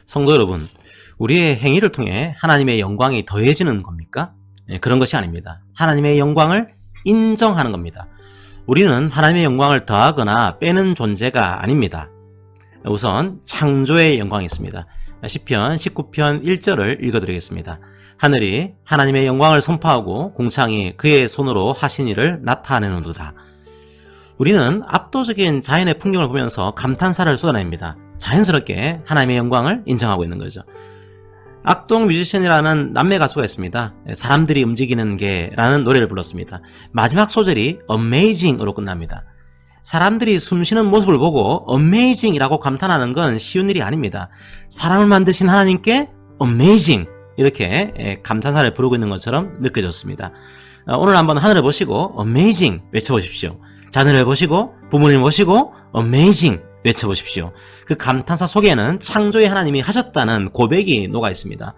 성도 여러분, 우리의 행위를 통해 하나님의 영광이 더해지는 겁니까? 그런 것이 아닙니다. 하나님의 영광을 인정하는 겁니다. 우리는 하나님의 영광을 더하거나 빼는 존재가 아닙니다. 우선 창조의 영광이 있습니다. 시편 19편 1절을 읽어드리겠습니다. 하늘이 하나님의 영광을 선포하고 궁창이 그의 손으로 하신 일을 나타내는도다. 우리는 압도적인 자연의 풍경을 보면서 감탄사를 쏟아냅니다. 자연스럽게 하나님의 영광을 인정하고 있는 거죠. 악동 뮤지션이라는 남매 가수가 있습니다. 사람들이 움직이는 게라는 노래를 불렀습니다. 마지막 소절이 Amazing으로 끝납니다. 사람들이 숨쉬는 모습을 보고 Amazing이라고 감탄하는 건 쉬운 일이 아닙니다. 사람을 만드신 하나님께 Amazing 이렇게 감탄사를 부르고 있는 것처럼 느껴졌습니다. 오늘 한번 하늘을 보시고 Amazing 외쳐보십시오. 자녀를 보시고 부모님 보시고 Amazing 외쳐보십시오. 그 감탄사 속에는 창조의 하나님이 하셨다는 고백이 녹아 있습니다.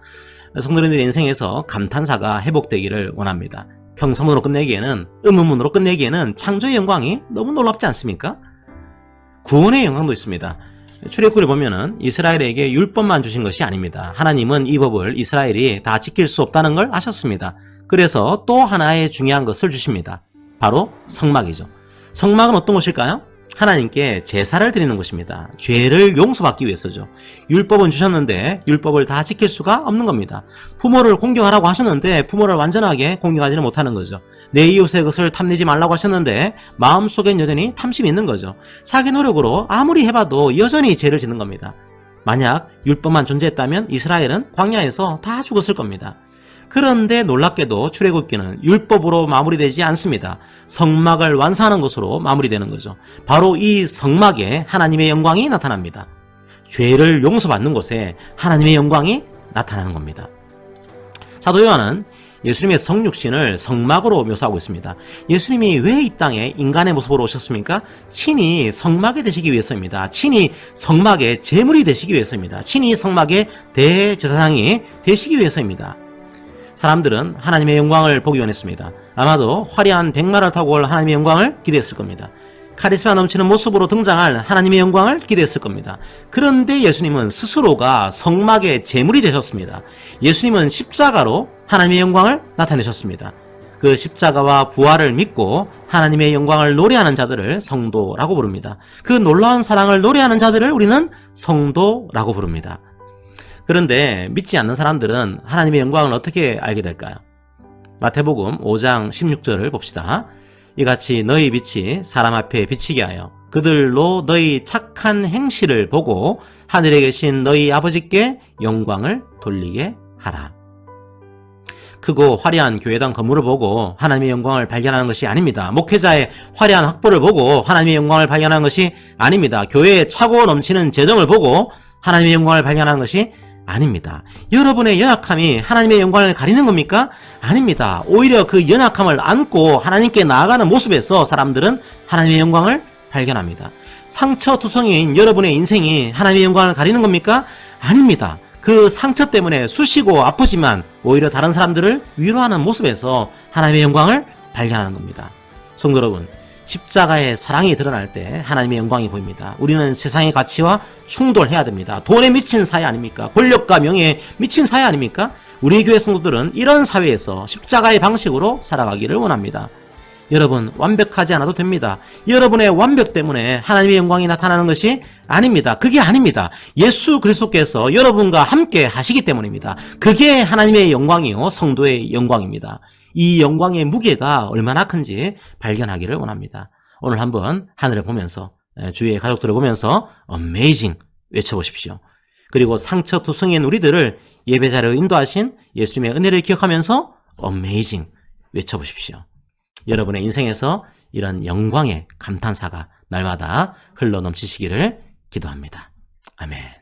성도님들의 인생에서 감탄사가 회복되기를 원합니다. 평서문으로 끝내기에는, 의문문으로 끝내기에는 창조의 영광이 너무 놀랍지 않습니까? 구원의 영광도 있습니다. 출애굽기를 보면은 이스라엘에게 율법만 주신 것이 아닙니다. 하나님은 이 법을 이스라엘이 다 지킬 수 없다는 걸 아셨습니다. 그래서 또 하나의 중요한 것을 주십니다. 바로 성막이죠. 성막은 어떤 것일까요? 하나님께 제사를 드리는 것입니다. 죄를 용서받기 위해서죠. 율법은 주셨는데 율법을 다 지킬 수가 없는 겁니다. 부모를 공경하라고 하셨는데 부모를 완전하게 공경하지는 못하는 거죠. 내 이웃의 것을 탐내지 말라고 하셨는데 마음속엔 여전히 탐심이 있는 거죠. 자기 노력으로 아무리 해봐도 여전히 죄를 짓는 겁니다. 만약 율법만 존재했다면 이스라엘은 광야에서 다 죽었을 겁니다. 그런데 놀랍게도 출애굽기는 율법으로 마무리되지 않습니다. 성막을 완성하는 것으로 마무리되는 거죠. 바로 이 성막에 하나님의 영광이 나타납니다. 죄를 용서받는 곳에 하나님의 영광이 나타나는 겁니다. 사도 요한은 예수님의 성육신을 성막으로 묘사하고 있습니다. 예수님이 왜 이 땅에 인간의 모습으로 오셨습니까? 친히 성막이 되시기 위해서입니다. 친히 성막의 제물이 되시기 위해서입니다. 친히 성막의 대제사장이 되시기 위해서입니다. 사람들은 하나님의 영광을 보기 원했습니다. 아마도 화려한 백마를 타고 올 하나님의 영광을 기대했을 겁니다. 카리스마 넘치는 모습으로 등장할 하나님의 영광을 기대했을 겁니다. 그런데 예수님은 스스로가 성막의 제물이 되셨습니다. 예수님은 십자가로 하나님의 영광을 나타내셨습니다. 그 십자가와 부활을 믿고 하나님의 영광을 노래하는 자들을 성도라고 부릅니다. 그 놀라운 사랑을 노래하는 자들을 우리는 성도라고 부릅니다. 그런데 믿지 않는 사람들은 하나님의 영광을 어떻게 알게 될까요? 마태복음 5장 16절을 봅시다. 이같이 너희 빛이 사람 앞에 비치게 하여 그들로 너희 착한 행실을 보고 하늘에 계신 너희 아버지께 영광을 돌리게 하라. 크고 화려한 교회당 건물을 보고 하나님의 영광을 발견하는 것이 아닙니다. 목회자의 화려한 학벌을 보고 하나님의 영광을 발견하는 것이 아닙니다. 교회의 차고 넘치는 재정을 보고 하나님의 영광을 발견하는 것이 아닙니다. 여러분의 연약함이 하나님의 영광을 가리는 겁니까? 아닙니다. 오히려 그 연약함을 안고 하나님께 나아가는 모습에서 사람들은 하나님의 영광을 발견합니다. 상처투성이인 여러분의 인생이 하나님의 영광을 가리는 겁니까? 아닙니다. 그 상처 때문에 쑤시고 아프지만 오히려 다른 사람들을 위로하는 모습에서 하나님의 영광을 발견하는 겁니다. 성도 여러분, 십자가의 사랑이 드러날 때 하나님의 영광이 보입니다. 우리는 세상의 가치와 충돌해야 됩니다. 돈에 미친 사회 아닙니까? 권력과 명예에 미친 사회 아닙니까? 우리 교회 성도들은 이런 사회에서 십자가의 방식으로 살아가기를 원합니다. 여러분, 완벽하지 않아도 됩니다. 여러분의 완벽 때문에 하나님의 영광이 나타나는 것이 아닙니다. 그게 아닙니다. 예수 그리스도께서 여러분과 함께 하시기 때문입니다. 그게 하나님의 영광이요, 성도의 영광입니다. 이 영광의 무게가 얼마나 큰지 발견하기를 원합니다. 오늘 한번 하늘을 보면서, 주위의 가족들을 보면서 Amazing 외쳐보십시오. 그리고 상처투성이인 우리들을 예배자로 인도하신 예수님의 은혜를 기억하면서 Amazing 외쳐보십시오. 여러분의 인생에서 이런 영광의 감탄사가 날마다 흘러넘치시기를 기도합니다. 아멘.